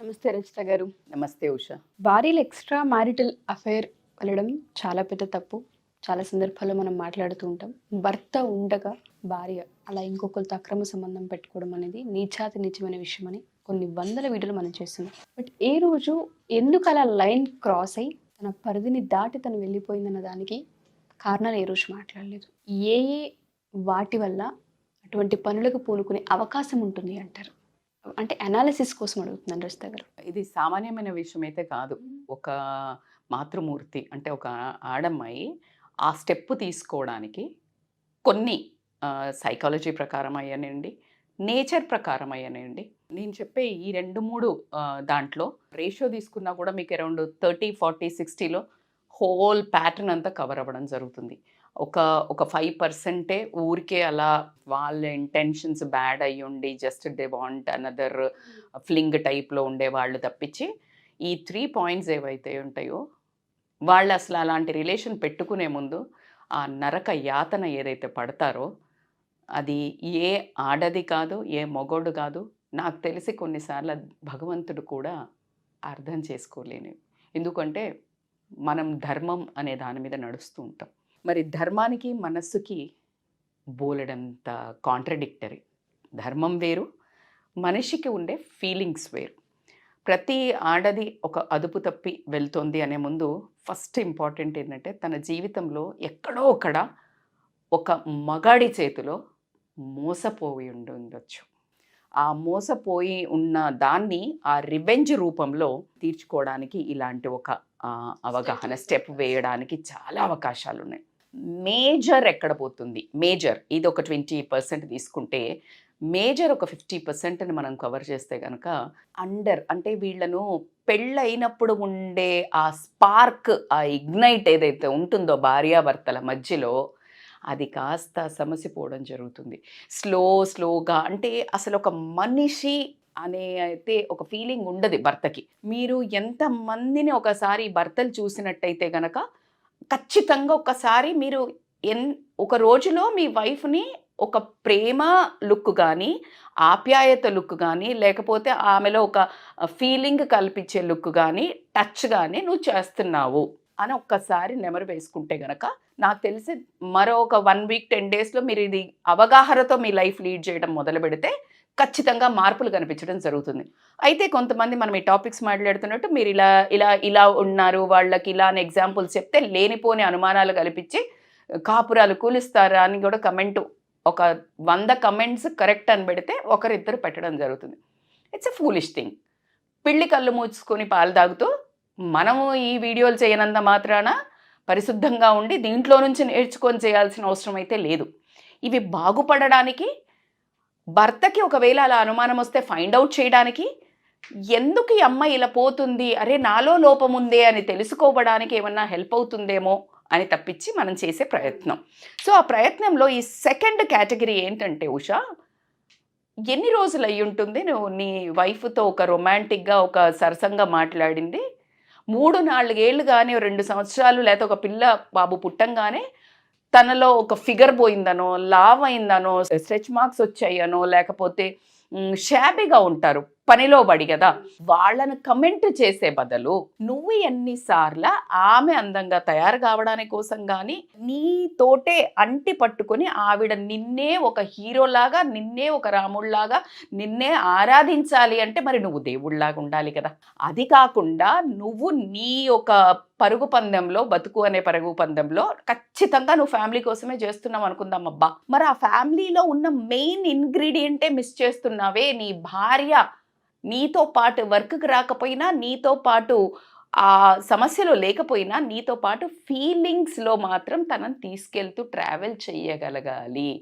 నమస్తే రచిత గారు. నమస్తే ఉషా. భార్యలు ఎక్స్ట్రా మ్యారిటల్ అఫైర్ వెళ్ళడం చాలా పెద్ద తప్పు. చాలా సందర్భాల్లో మనం మాట్లాడుతూ ఉంటాం. భర్త ఉండగా భార్య అలా ఇంకొకరితో అక్రమ సంబంధం పెట్టుకోవడం అనేది నీచాతి నీచమైన విషయం అని కొన్ని వందల వీడియోలు మనం చేస్తున్నాం. బట్ ఏ రోజు ఎందుకు అలా లైన్ క్రాస్ అయ్యి తన పరిధిని దాటి తను వెళ్ళిపోయిందన్న దానికి కారణాలు ఏ రోజు మాట్లాడలేదు. ఏ ఏ వాటి వల్ల అటువంటి పనులకు పూనుకునే అవకాశం ఉంటుంది అంటారు? అంటే అనాలిసిస్ కోసం అడుగుతున్నాను రచిత గారు. ఇది సామాన్యమైన విషయం అయితే కాదు. ఒక మాతృమూర్తి అంటే ఒక ఆడమ్మాయి ఆ స్టెప్ తీసుకోవడానికి కొన్ని సైకాలజీ ప్రకారం అయ్యనండి, నేచర్ ప్రకారం అయ్యనండి. నేను చెప్పే ఈ 2-3 దాంట్లో రేషియో తీసుకున్నా కూడా మీకు అరౌండ్ 30-40-60లో హోల్ ప్యాటర్న్ అంతా కవర్ అవ్వడం జరుగుతుంది. ఒక 5% ఊరికే అలా వాళ్ళ ఇంటెన్షన్స్ బ్యాడ్ అయ్యి ఉండి just they want another fling టైప్లో ఉండే వాళ్ళు తప్పించి ఈ 3 పాయింట్స్ ఏవైతే ఉంటాయో వాళ్ళు అసలు అలాంటి రిలేషన్ పెట్టుకునే ముందు ఆ నరక యాతన ఏదైతే పడతారో అది ఏ ఆడది కాదు, ఏ మొగోడు కాదు. నాకు తెలిసి కొన్నిసార్లు భగవంతుడు కూడా అర్థం చేసుకోలేని. ఎందుకంటే మనం ధర్మం అనే దాని మీద నడుస్తూ ఉంటాం. మరి ధర్మానికి మనస్సుకి బోలెడంత కాంట్రడిక్టరీ. ధర్మం వేరు, మనిషికి ఉండే ఫీలింగ్స్ వేరు. ప్రతి ఆడది ఒక అదుపు తప్పి వెళ్తోంది అనే ముందు ఫస్ట్ ఇంపార్టెంట్ ఏంటంటే తన జీవితంలో ఎక్కడో ఒకడ ఒక మగాడి చేతిలో మోసపోయి ఉండొచ్చు. ఆ మోసపోయి ఉన్న దాన్ని ఆ రివెంజ్ రూపంలో తీర్చుకోవడానికి ఇలాంటి ఒక అవగాహన స్టెప్ వేయడానికి చాలా అవకాశాలు ఉన్నాయి. మేజర్ ఎక్కడ పోతుంది? మేజర్ ఇది ఒక 20% తీసుకుంటే మేజర్ ఒక 50%ని మనం కవర్ చేస్తే కనుక అండర్ అంటే వీళ్ళను పెళ్ళైనప్పుడు ఉండే ఆ స్పార్క్, ఆ ఇగ్నైట్ ఏదైతే ఉంటుందో భార్యాభర్తల మధ్యలో అది కాస్త సమసిపోవడం జరుగుతుంది. స్లోగా అంటే అసలు ఒక మనిషి అనే అయితే ఒక ఫీలింగ్ ఉండదు భర్తకి. మీరు ఎంతమందిని ఒకసారి భర్తలు చూసినట్టయితే గనక ఖచ్చితంగా ఒకసారి మీరు ఒక రోజులో మీ వైఫ్ని ఒక ప్రేమ లుక్ కానీ, ఆప్యాయత లుక్ కానీ, లేకపోతే ఆమెలో ఒక ఫీలింగ్ కల్పించే లుక్ కానీ, టచ్ కానీ నువ్వు చేస్తున్నావు అని ఒక్కసారి నెమరు వేసుకుంటే గనక నాకు తెలిసి మరో ఒక 1 వీక్ 10 డేస్లో మీరు ఇది అవగాహనతో మీ లైఫ్ లీడ్ చేయడం మొదలు పెడితే ఖచ్చితంగా మార్పులు కనిపించడం జరుగుతుంది. అయితే కొంతమంది మనం ఈ టాపిక్స్ మాట్లాడుతున్నట్టు మీరు ఇలా ఇలా ఇలా ఉన్నారు, వాళ్ళకి ఇలా అని ఎగ్జాంపుల్స్ చెప్తే లేనిపోని అనుమానాలు కల్పించి కాపురాలు కూలిస్తారా అని కూడా ఒక 100 కమెంట్స్ కరెక్ట్ అని పెడితే ఒకరిద్దరు పెట్టడం జరుగుతుంది. It's a foolish thing. పిల్లి కళ్ళు మూసుకొని పాలు తాగుతూ మనము ఈ వీడియోలు చేయనంత మాత్రాన పరిశుద్ధంగా ఉండి దీంట్లో నుంచి నేర్చుకొని చేయాల్సిన అవసరం అయితే లేదు. ఇవి బాగుపడడానికి, భర్తకి ఒకవేళ అలా అనుమానం వస్తే ఫైండ్ అవుట్ చేయడానికి, ఎందుకు ఈ అమ్మాయి ఇలా పోతుంది, అరే నాలో లోపం ఉందే అని తెలుసుకోవడానికి ఏమన్నా హెల్ప్ అవుతుందేమో అని తప్పించి మనం చేసే ప్రయత్నం. సో ఆ ప్రయత్నంలో ఈ సెకండ్ కేటగిరీ ఏంటంటే ఉషా, ఎన్ని రోజులు అయ్యి ఉంటుంది నువ్వు నీ వైఫ్తో ఒక రొమాంటిక్గా ఒక సరసంగా మాట్లాడింది? 3-4 ఏళ్ళు కానీ 2 సంవత్సరాలు లేకపోతే ఒక పిల్ల బాబు పుట్టంగానే తనలో ఒక ఫిగర్ పోయిందనో, లావ్ అయిందనో, స్ట్రెచ్ మార్క్స్ వచ్చాయనో, లేకపోతే షాబీగా ఉంటారు పనిలో పడి కదా, వాళ్ళను కమెంట్ చేసే బదులు నువ్వు ఎన్నిసార్లు ఆమె అందంగా తయారు కావడానికి కోసం కానీ నీతోటే అంటి పట్టుకొని ఆవిడ నిన్నే ఒక హీరోలాగా, నిన్నే ఒక రాముళ్లాగా, నిన్నే ఆరాధించాలి అంటే మరి నువ్వు దేవుళ్లాగా ఉండాలి కదా. అది కాకుండా నువ్వు నీ ఒక పరుగు పందెంలో, బతుకు అనే పరుగు పందెంలో ఖచ్చితంగా నువ్వు ఫ్యామిలీ కోసమే చేస్తున్నావు అనుకుందాం. అబ్బా, మరి ఆ ఫ్యామిలీలో ఉన్న మెయిన్ ఇంగ్రీడియంటే మిస్ చేస్తున్నావే. నీ భార్య నీతో పాటు వర్క్కి రాకపోయినా, నీతో పాటు ఆ సమస్యలో లేకపోయినా, నీతో పాటు ఫీలింగ్స్లో మాత్రం తనని తీసుకెళ్తూ ట్రావెల్ చేయగలగాలి.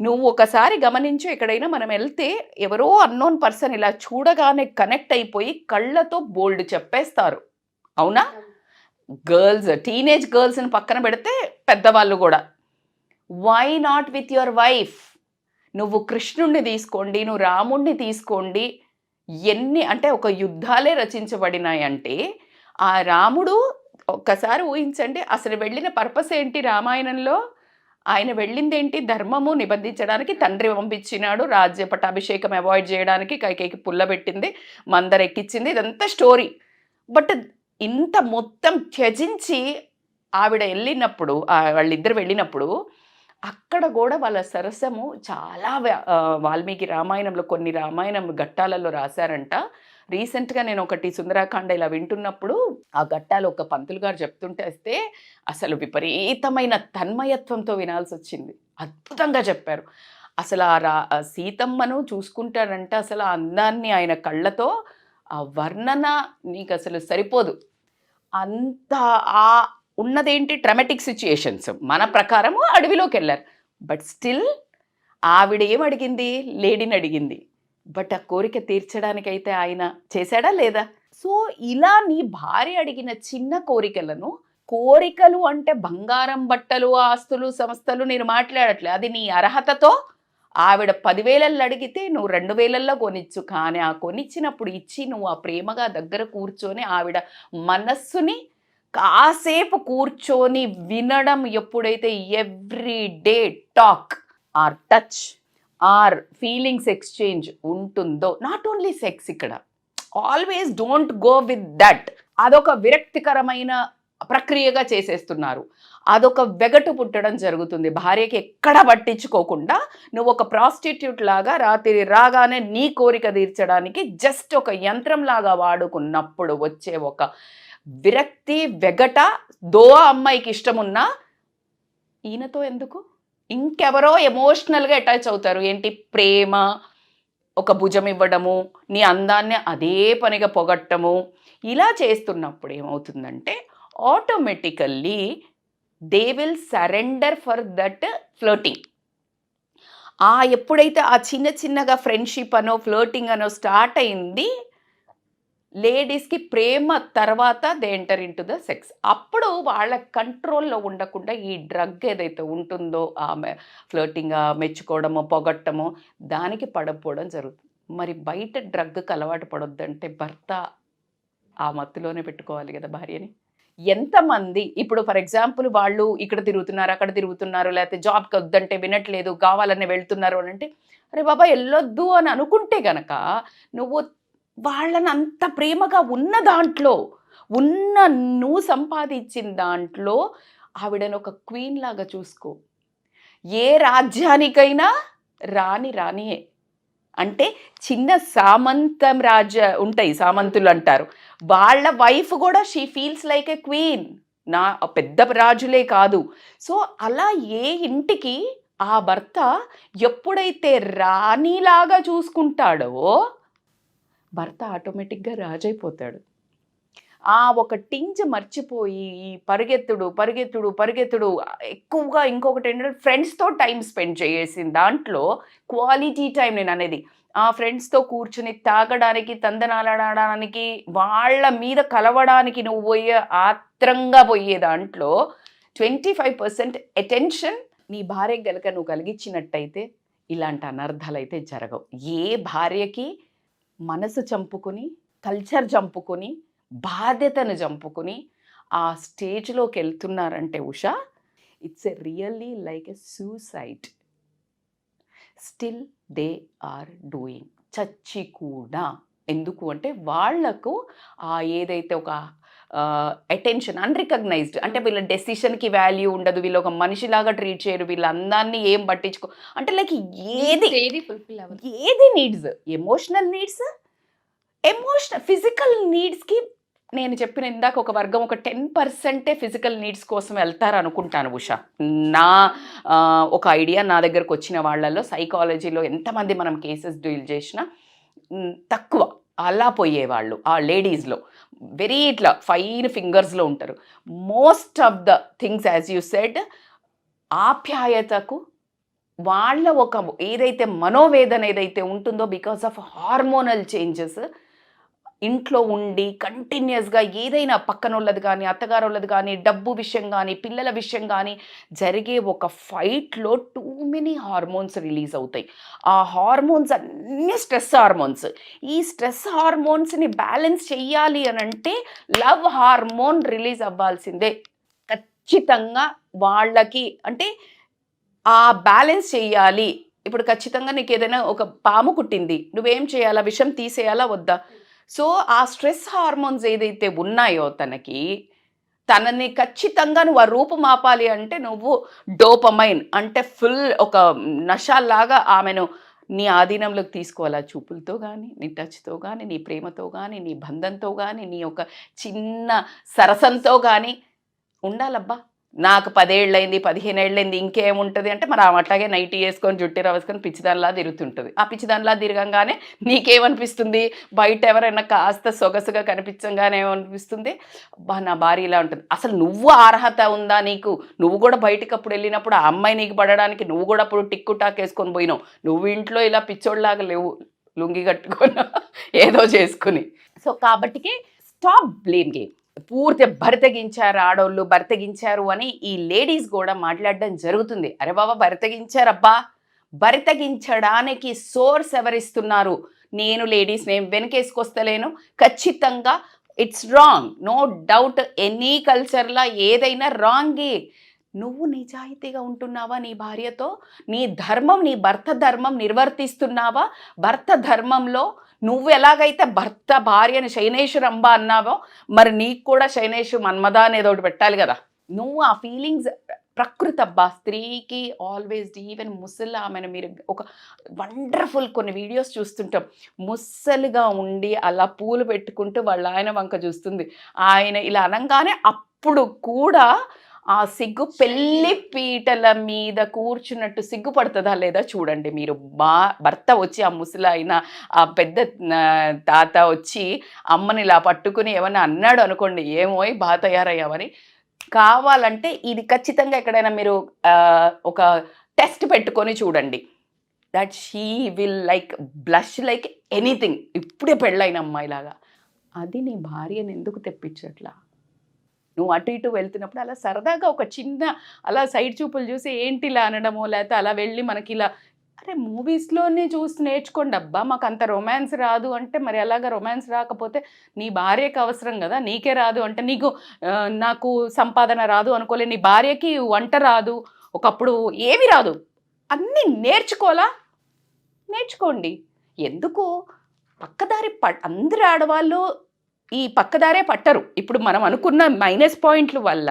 నువ్వు ఒకసారి గమనించు, ఎక్కడైనా మనం వెళ్తే ఎవరో అన్నోన్ పర్సన్ ఇలా చూడగానే కనెక్ట్ అయిపోయి కళ్ళతో బోల్డ్ చెప్పేస్తారు, అవునా? గర్ల్స్, టీనేజ్ గర్ల్స్ని పక్కన పెడితే పెద్దవాళ్ళు కూడా. Why not with your wife? నువ్వు కృష్ణుణ్ణి తీసుకోండి, నువ్వు రాముణ్ణి తీసుకోండి, ఎన్ని అంటే ఒక యుద్ధాలే రచించబడినాయంటే ఆ రాముడు ఒక్కసారి ఊహించండి, అసలు వెళ్ళిన పర్పస్ ఏంటి రామాయణంలో? ఆయన వెళ్ళిందేంటి, ధర్మము నిబంధించడానికి తండ్రి పంపించినాడు, రాజ్య పట్టాభిషేకం అవాయిడ్ చేయడానికి కైకేయికి పుల్లబెట్టింది, మందర ఎక్కించింది, ఇదంతా స్టోరీ. బట్ ఇంత మొత్తం త్యజించి ఆవిడ వెళ్ళినప్పుడు, వాళ్ళిద్దరు వెళ్ళినప్పుడు అక్కడ కూడా వాళ్ళ సరసము చాలా వాల్మీకి రామాయణంలో కొన్ని రామాయణం ఘట్టాలలో రాశారంట. రీసెంట్గా నేను ఒకటి సుందరాకాండ ఇలా వింటున్నప్పుడు ఆ ఘట్టాలు ఒక పంతులు గారు చెప్తుంటే అసలు విపరీతమైన తన్మయత్వంతో వినాల్సి వచ్చింది. అద్భుతంగా చెప్పారు. అసలు ఆ సీతమ్మను చూసుకుంటారంట, అసలు ఆ అందాన్ని ఆయన కళ్ళతో, ఆ వర్ణన నీకు అసలు సరిపోదు. అంత ఆ ఉన్నదేంటి ట్రమాటిక్ సిచ్యుయేషన్స్. మన ప్రకారము అడవిలోకి వెళ్ళారు, బట్ స్టిల్ ఆవిడ ఏమడిగింది, లేడీని అడిగింది. బట్ ఆ కోరిక తీర్చడానికైతే ఆయన చేశాడా లేదా? సో ఇలా నీ భార్య అడిగిన చిన్న కోరికలు అంటే బంగారం, బట్టలు, ఆస్తులు, సంస్థలు నేను మాట్లాడట్లే. అది నీ అర్హతతో ఆవిడ 10,000 అడిగితే నువ్వు 2,000 కొనిచ్చు. కానీ ఆ కొనిచ్చినప్పుడు ఇచ్చి నువ్వు ఆ ప్రేమగా దగ్గర కూర్చొని ఆవిడ మనస్సుని కాసేపు కూర్చొని వినడం, ఎప్పుడైతే every day talk or touch are feelings exchange ఉంటుందో, నాట్ ఓన్లీ సెక్స్, ఇక్కడ always don't go with that. అదొక విరక్తికరమైన ప్రక్రియగా చేసేస్తున్నారు. అదొక వెగటు పుట్టడం జరుగుతుంది. భార్యకి ఎక్కడ పట్టించుకోకుండా నువ్వు ఒక ప్రాస్టిట్యూట్ లాగా రాత్రి రాగానే నీ కోరిక తీర్చడానికి జస్ట్ ఒక యంత్రం లాగా వాడుకున్నప్పుడు వచ్చే ఒక విరక్తి, వెగట, అమ్మాయికి ఇష్టమున్నా ఈయనతో ఎందుకు, ఇంకెవరో ఎమోషనల్గా అటాచ్ అవుతారు. ఏంటి, ప్రేమ, ఒక భుజం ఇవ్వడము, నీ అందాన్ని అదే పనిగా పొగట్టము, ఇలా చేస్తున్నప్పుడు ఏమవుతుందంటే automatically they will surrender for that flirting. ఎప్పుడైతే ఆ చిన్నగా ఫ్రెండ్షిప్ అనో ఫ్లర్టింగ్ అనో స్టార్ట్ అయింది, లేడీస్కి ప్రేమ తర్వాత they enter in to the sex. అప్పుడు వాళ్ళ కంట్రోల్లో ఉండకుండా ఈ డ్రగ్ ఏదైతే ఉంటుందో, ఆమె ఫ్లర్టింగ్, మెచ్చుకోవడమో పొగట్టమో, దానికి పడకపోవడం జరుగుతుంది. మరి బయట డ్రగ్కి అలవాటు పడొద్దంటే భర్త ఆ మత్తులోనే పెట్టుకోవాలి కదా భార్యని. ఎంతమంది ఇప్పుడు ఫర్ ఎగ్జాంపుల్ వాళ్ళు ఇక్కడ తిరుగుతున్నారు, అక్కడ తిరుగుతున్నారు, లేకపోతే జాబ్కి వద్దంటే వినట్లేదు, కావాలని వెళ్తున్నారు అని అంటే, అరే బాబా వెళ్ళొద్దు అని అనుకుంటే గనక నువ్వు వాళ్ళని అంత ప్రేమగా ఉన్న దాంట్లో, నువ్వు సంపాదించిన దాంట్లో ఆవిడని ఒక క్వీన్ లాగా చూసుకో. ఏ రాజ్యానికైనా రాణియే. అంటే చిన్న సామంతం ఉంటాయి, సామంతులు అంటారు, వాళ్ళ వైఫ్ కూడా she feels like a queen. పెద్ద రాజులే కాదు. సో అలా ఏ ఇంటికి ఆ భర్త ఎప్పుడైతే రాణిలాగా చూసుకుంటాడో భర్త ఆటోమేటిక్గా రాజైపోతాడు. ఒక టింజ్ మర్చిపోయి పరిగెత్తుడు ఎక్కువగా, ఇంకొకటి ఏంటంటే ఫ్రెండ్స్తో టైం స్పెండ్ చేసిన దాంట్లో క్వాలిటీ టైం నేను అనేది, ఆ ఫ్రెండ్స్తో కూర్చుని తాగడానికి, తందనాలాడడానికి, వాళ్ళ మీద కలవడానికి నువ్వు ఆత్రంగా పోయే దాంట్లో 25% అటెన్షన్ నీ భార్యకి గనక నువ్వు కలిగించినట్టయితే ఇలాంటి అనర్థాలు అయితే జరగవు. ఏ భార్యకి మనసు చంపుకుని, కల్చర్ చంపుకుని, బాధ్యతను చంపుకుని ఆ స్టేజ్లోకి వెళ్తున్నారంటే Usha, it's a really like a suicide. Still they are doing. చచ్చి కూడా. ఎందుకు అంటే వాళ్లకు ఏదైతే ఒక అటెన్షన్ అన్రికగ్నైజ్డ్, అంటే వీళ్ళ డెసిషన్కి వాల్యూ ఉండదు, వీళ్ళు ఒక మనిషిలాగా ట్రీట్ చేయరు, వీళ్ళ అందాన్ని ఏం పట్టించుకో, అంటే లైక్ ఏది నీడ్స్, ఎమోషనల్ నీడ్స్, ఫిజికల్ నీడ్స్కి నేను చెప్పిన ఇందాక ఒక వర్గం ఒక 10% ఫిజికల్ నీడ్స్ కోసం వెళ్తారు అనుకుంటాను ఉషా. నా ఒక ఐడియా, నా దగ్గరకు వచ్చిన వాళ్ళల్లో సైకాలజీలో ఎంతమంది మనం కేసెస్ డీల్ చేసినా తక్కువ అలా పోయేవాళ్ళు ఆ లేడీస్లో వెరీ ఇట్లా ఫైన్ ఫింగర్స్లో ఉంటారు. Most of the things as you said, ఆప్యాయతకు వాళ్ళ ఒక ఏదైతే మనోవేదన ఏదైతే ఉంటుందో బికాస్ ఆఫ్ హార్మోనల్ చేంజెస్, ఇంట్లో ఉండి కంటిన్యూస్గా ఏదైనా పక్కనోళ్ళది కానీ, అత్తగారోళ్ళది కానీ, డబ్బు విషయం కానీ, పిల్లల విషయం కానీ జరిగే ఒక ఫైట్లో టూ మెనీ హార్మోన్స్ రిలీజ్ అవుతాయి. ఆ హార్మోన్స్ అన్నీ స్ట్రెస్ హార్మోన్స్. ఈ స్ట్రెస్ హార్మోన్స్ని బ్యాలెన్స్ చెయ్యాలి అని అంటే లవ్ హార్మోన్ రిలీజ్ అవ్వాల్సిందే ఖచ్చితంగా వాళ్ళకి. అంటే ఆ బ్యాలెన్స్ చెయ్యాలి. ఇప్పుడు ఖచ్చితంగా నీకు ఏదైనా ఒక పాము కుట్టింది, నువ్వేం చేయాలా? విషం తీసేయాలా వద్దా? సో ఆ స్ట్రెస్ హార్మోన్స్ ఏదైతే ఉన్నాయో తనని ఖచ్చితంగా నువ్వు ఆ రూపుమాపాలి అంటే నువ్వు డోపమైన్ అంటే ఫుల్ ఒక నషాల్లాగా ఆమెను నీ ఆధీనంలోకి తీసుకోవాలి. ఆ చూపులతో కానీ, నీ టచ్తో కానీ, నీ ప్రేమతో కానీ, నీ బంధంతో కానీ, నీ యొక్క చిన్న సరసంతో కానీ ఉండాలబ్బా. నాకు 10 ఏళ్ళయింది, 15 ఏళ్ళయింది ఇంకేముంటది అంటే మరి ఆమె అట్లాగే నైటీ వేసుకొని, జుట్టు రవేసుకొని పిచ్చిదానిలా తిరుగుతుంటది. ఆ పిచ్చిదానిలా తిరగంగానే నీకేమనిపిస్తుంది? బయట ఎవరైనా కాస్త సొగసుగా కనిపించంగానే ఏమనిపిస్తుంది? అబ్బా! నా భార్య ఇలా ఉంటుంది. అసలు నువ్వు అర్హత ఉందా నీకు? నువ్వు కూడా బయటికి అప్పుడు వెళ్ళినప్పుడు ఆ అమ్మాయి నీకు పడడానికి నువ్వు కూడా అప్పుడు టిక్కు టాక్ వేసుకొని పోయినావు. నువ్వు ఇంట్లో ఇలా పిచ్చోళ్ళలాగా లేవు. లుంగి కట్టుకొని ఏదో చేసుకుని. సో కాబట్టికి స్టాప్ బ్లేమ్ గేమ్. పూర్తి బరితెగించారు ఆడోళ్ళు, బరితెగించారు అని ఈ లేడీస్ కూడా మాట్లాడడం జరుగుతుంది. అరే బాబా, బరితెగించారబ్బా. బరితెగించడానికి సోర్స్ ఎవరిస్తున్నారు? నేను లేడీస్ నేను వెనకేసుకొస్తలేను. ఖచ్చితంగా it's wrong, no doubt. Any కల్చర్లా ఏదైనా రాంగే. నువ్వు నిజాయితీగా ఉంటున్నావా నీ భార్యతో? నీ ధర్మం, నీ భర్త ధర్మం నిర్వర్తిస్తున్నావా? భర్త ధర్మంలో నువ్వు ఎలాగైతే భర్త భార్యని శైనేశ్వరంబ అన్నావో మరి నీకు కూడా శైనేశ్వరు మన్మద అనేది ఒకటి పెట్టాలి కదా. నువ్వు ఆ ఫీలింగ్స్ ప్రకృతి అబ్బా. స్త్రీకి ఆల్వేస్, ఈవెన్ ముసలి ఆమెను మీరు ఒక వండర్ఫుల్ కొన్ని వీడియోస్ చూస్తుంటాం. ముసలిగా ఉండి అలా పూలు పెట్టుకుంటూ వాళ్ళ ఆయన వంక చూస్తుంది. ఆయన ఇలా అనగానే అప్పుడు కూడా ఆ సిగ్గు పెళ్లి పీటల మీద కూర్చున్నట్టు సిగ్గుపడుతుందా లేదా చూడండి మీరు. భర్త వచ్చి ఆ ముసలాయన ఆ పెద్ద తాత వచ్చి అమ్మని ఇలా పట్టుకుని ఏమన్నా అన్నాడు అనుకోండి, ఏమోయ్ బాగా తయారయ్యామని. కావాలంటే ఇది ఖచ్చితంగా ఎక్కడైనా మీరు ఒక టెస్ట్ పెట్టుకొని చూడండి. That she will like blush like anything. ఇప్పుడే పెళ్ళైన అమ్మాయిలాగా. అది నీ భార్యను ఎందుకు తెప్పించట్లా? నువ్వు అటు ఇటు వెళ్తున్నప్పుడు అలా సరదాగా ఒక చిన్న అలా సైడ్ చూపులు చూసి ఏంటి ఇలా అనడమో, లేకపోతే అలా వెళ్ళి మనకి ఇలా అరే మూవీస్లోనే చూసి నేర్చుకోండి అబ్బా. మాకు అంత రొమాన్స్ రాదు అంటే మరి అలాగా రొమాన్స్ రాకపోతే నీ భార్యకి అవసరం కదా. నీకే రాదు అంటే నీకు నాకు సంపాదన రాదు అనుకోలే, నీ భార్యకి వంట రాదు, ఒకప్పుడు ఏమీ రాదు, అన్నీ నేర్చుకోండి. ఎందుకు పక్కదారి అందరు ఆడవాళ్ళు ఈ పక్కదారే పట్టరు. ఇప్పుడు మనం అనుకున్న మైనస్ పాయింట్ల వల్ల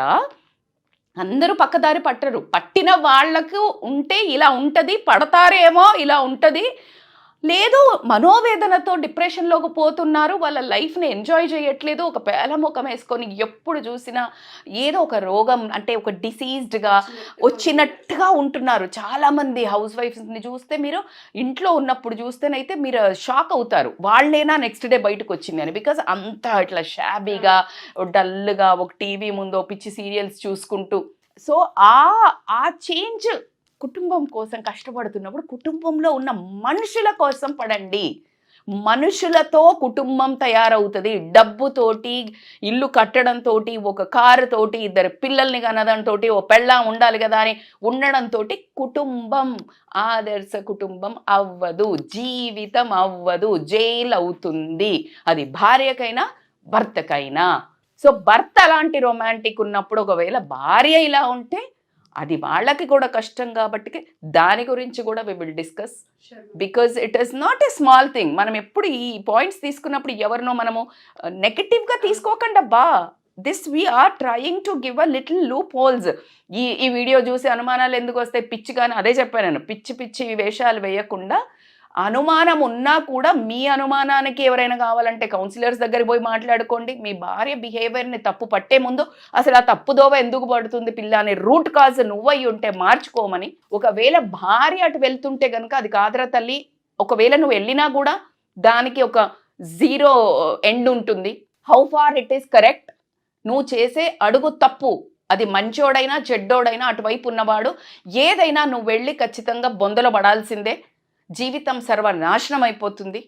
అందరూ పక్కదారి పట్టరు. పట్టిన వాళ్లకు ఉంటే ఇలా ఉంటుంది, పడతారేమో ఇలా ఉంటుంది. లేదు, మనోవేదనతో డిప్రెషన్లోకి పోతున్నారు, వాళ్ళ లైఫ్ని ఎంజాయ్ చేయట్లేదు, ఒక పేలముఖం వేసుకొని ఎప్పుడు చూసినా ఏదో ఒక రోగం అంటే ఒక డిసీజ్డ్గా వచ్చినట్టుగా ఉంటున్నారు. చాలామంది హౌస్ వైఫ్స్ని చూస్తే మీరు ఇంట్లో ఉన్నప్పుడు చూస్తేనైతే మీరు షాక్ అవుతారు, వాళ్ళేనా నెక్స్ట్ డే బయటకు వచ్చింది అని. బికాజ్ అంతా ఇట్లా షాబీగా డల్గా ఒక టీవీ ముందు పిచ్చి సీరియల్స్ చూసుకుంటూ. సో ఆ చేంజ్ కుటుంబం కోసం కష్టపడుతున్నప్పుడు కుటుంబంలో ఉన్న మనుషుల కోసం పడండి. మనుషులతో కుటుంబం తయారవుతుంది. డబ్బుతోటి, ఇల్లు కట్టడంతో, ఒక కారుతోటి, 2 పిల్లల్ని కనడంతో, ఓ పెళ్ళాం ఉండాలి కదా అని ఉండడంతో కుటుంబం ఆదర్శ కుటుంబం అవ్వదు, జీవితం అవ్వదు, జైలు అవుతుంది. అది భార్యకైనా భర్తకైనా. సో భర్త అలాంటి రొమాంటిక్ ఉన్నప్పుడు ఒకవేళ భార్య ఇలా ఉంటే అది వాళ్ళకి కూడా కష్టం. కాబట్టి దాని గురించి కూడా we will discuss. Because it is not a small thing. మనం ఎప్పుడు ఈ పాయింట్స్ తీసుకున్నప్పుడు ఎవరినో మనము నెగటివ్గా తీసుకోకండి అబ్బా. This we are trying to give a little loopholes. ఈ వీడియో చూసి అనుమానాలు ఎందుకు వస్తాయి? పిచ్చిగానే అదే చెప్పాను నేను, పిచ్చి వేషాలు వేయకుండా. అనుమానం ఉన్నా కూడా మీ అనుమానానికి ఎవరైనా కావాలంటే కౌన్సిలర్స్ దగ్గరికి పోయి మాట్లాడుకోండి. మీ భార్య బిహేవియర్ని తప్పు పట్టే ముందు అసలు ఆ తప్పుదోవ ఎందుకు పడుతుంది పిల్ల అనే రూట్ కాజ్ నువ్వై ఉంటే మార్చుకోమని. ఒకవేళ భార్య అటు వెళ్తుంటే కనుక అది కాదురా తల్లి, ఒకవేళ నువ్వు వెళ్ళినా కూడా దానికి ఒక 0 ఎండ్ ఉంటుంది. How far it is correct? నువ్వు చేసే అడుగు తప్పు, అది మంచోడైనా చెడ్డోడైనా అటువైపు ఉన్నవాడు ఏదైనా నువ్వు వెళ్ళి ఖచ్చితంగా బొందలో పడాల్సిందే. జీవితం సర్వనాశనం అయిపోతుంది.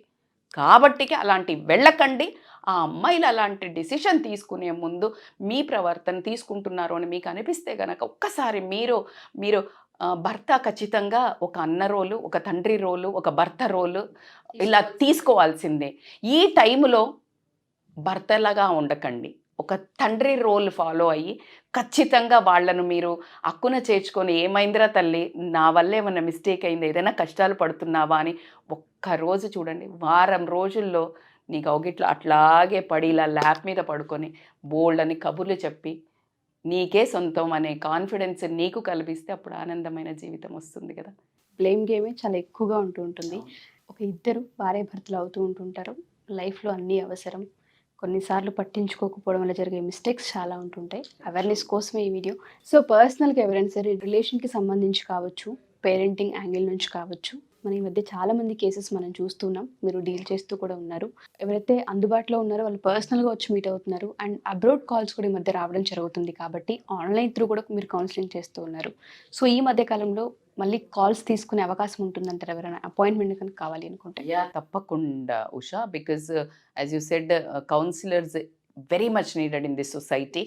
కాబట్టి అలాంటి వెళ్ళకండి. ఆ అమ్మాయిలు అలాంటి డిసిషన్ తీసుకునే ముందు మీ ప్రవర్తన తీసుకుంటున్నారు అని మీకు అనిపిస్తే కనుక ఒక్కసారి మీరు భర్త ఖచ్చితంగా ఒక అన్న రోలు, ఒక తండ్రి రోలు, ఒక భర్త రోలు ఇలా తీసుకోవాల్సిందే. ఈ టైంలో భర్తలాగా ఉండకండి, ఒక తండ్రి రోల్ ఫాలో అయ్యి ఖచ్చితంగా వాళ్ళను మీరు అక్కున చేర్చుకొని ఏమైందిరా తల్లి, నా వల్ల ఏమైనా మిస్టేక్ అయింది, ఏదైనా కష్టాలు పడుతున్నావా అని ఒక్కరోజు చూడండి. వారం రోజుల్లో నీ కౌగిట్లో అట్లాగే పడి ఇలా ల్యాప్ మీద పడుకొని బోల్డ్ అని కబుర్లు చెప్పి నీకే సొంతం అనే కాన్ఫిడెన్స్ నీకు కల్పిస్తే అప్పుడు ఆనందమైన జీవితం వస్తుంది కదా. బ్లేమ్ గేమే చాలా ఎక్కువగా ఉంటుంది. ఒక ఇద్దరు భార్యాభర్తలు అవుతూ ఉంటుంటారు. లైఫ్లో అన్నీ అవసరం. కొన్నిసార్లు పట్టించుకోకపోవడం వల్ల జరిగే మిస్టేక్స్ చాలా ఉంటుంటాయి. అవేర్నెస్ కోసమే ఈ వీడియో. సో పర్సనల్గా ఎవరైనా సరే రిలేషన్కి సంబంధించి కావచ్చు, పేరెంటింగ్ యాంగిల్ నుంచి కావచ్చు, మన ఈ మధ్య చాలా మంది కేసెస్ మనం చూస్తున్నాం. మీరు డీల్ చేస్తూ కూడా ఉన్నారు. ఎవరైతే అందుబాటులో ఉన్నారో వాళ్ళు పర్సనల్గా వచ్చి మీట్ అవుతున్నారు. అండ్ అబ్రాడ్ కాల్స్ కూడా ఈ మధ్య రావడం జరుగుతుంది. కాబట్టి ఆన్లైన్ త్రూ కూడా మీరు కౌన్సిలింగ్ చేస్తూ ఉన్నారు. సో ఈ మధ్య కాలంలో మళ్ళీ కాల్స్ తీసుకునే అవకాశం ఉంటుందంటారు ఎవరైనా అపాయింట్మెంట్ కనుక కావాలి అనుకుంటే? తప్పకుండా Usha, because as you said counsellors very much needed in this society.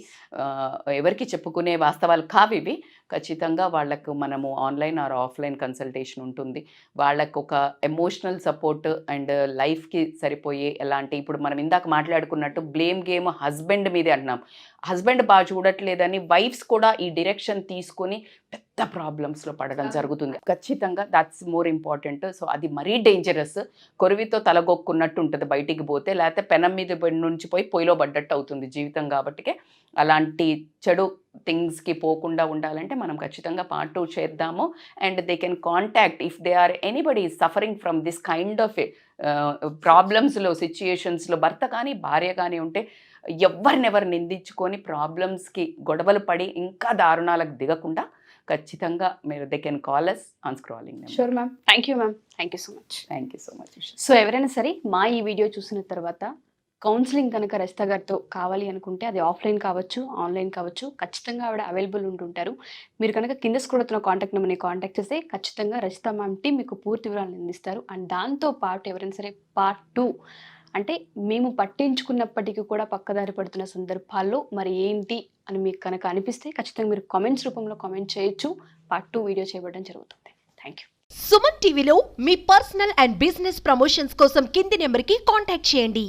ఎవరికి చెప్పుకునే వాస్తవాలు కావు ఇవి. ఖచ్చితంగా వాళ్ళకు మనము ఆన్లైన్ ఆర్ ఆఫ్లైన్ కన్సల్టేషన్ ఉంటుంది. వాళ్ళకు ఒక ఎమోషనల్ సపోర్ట్ అండ్ లైఫ్కి సరిపోయే ఎలాంటి, ఇప్పుడు మనం ఇందాక మాట్లాడుకున్నట్టు బ్లేమ్ గేమ్ హస్బెండ్ మీదే అంటున్నాం. హస్బెండ్ బాగా చూడట్లేదని వైఫ్స్ కూడా ఈ డైరెక్షన్ తీసుకొని పెద్ద ప్రాబ్లమ్స్లో పడడం జరుగుతుంది. ఖచ్చితంగా దాట్స్ మోర్ ఇంపార్టెంట్. సో అది మరీ డేంజరస్. కొరివితో తలగొక్కున్నట్టు ఉంటుంది బయటికి పోతే, లేకపోతే పెనం మీద నుంచి పోయి పొయ్యిలో పడ్డట్టు అవుతుంది జీవితం. కాబట్టికే అలాంటి చెడు థింగ్స్కి పోకుండా ఉండాలంటే మనం ఖచ్చితంగా పార్ట్ 2 చేద్దాము. And they can contact if they are anybody suffering from this kind of ప్రాబ్లమ్స్లో, సిచ్యుయేషన్స్లో, భర్త కానీ భార్య కానీ ఉంటే ఎవరినెవరు నిందించుకొని ప్రాబ్లమ్స్కి గొడవలు పడి ఇంకా దారుణాలకు దిగకుండా ఖచ్చితంగా మీరు they can call us on scrolling. Sure ma'am. Thank you ma'am. Thank you so much. Thank you so much. So ఎవరైనా సరే మా ఈ వీడియో చూసిన తర్వాత కౌన్సిలింగ్ కనుక రజిత గారితో కావాలి అనుకుంటే అది ఆఫ్లైన్ కావచ్చు, ఆన్లైన్ కావచ్చు, ఖచ్చితంగా ఆవిడ అవైలబుల్ ఉంటుంటారు. మీరు కనుక కింద స్క్రోల్ అవుతున్న కాంటాక్ట్ నెంబర్ని కాంటాక్ట్ చేస్తే ఖచ్చితంగా రజిత మ్యామ్ టీం మీకు పూర్తి వివరాలను అందిస్తారు. అండ్ దాంతోపాటు ఎవరైనా సరే పార్ట్ 2 అంటే మేము పట్టించుకున్నప్పటికీ కూడా పక్కదారి పడుతున్న సందర్భాల్లో మరి ఏంటి అని మీకు కనుక అనిపిస్తే ఖచ్చితంగా మీరు కామెంట్స్ రూపంలో కామెంట్ చేయొచ్చు. పార్ట్ 2 వీడియో చేయబడడం జరుగుతుంది. Thank you. సుమన్ టీవీలో మీ పర్సనల్ అండ్ బిజినెస్ ప్రమోషన్స్ కోసం కింది నెంబర్కి కాంటాక్ట్ చేయండి.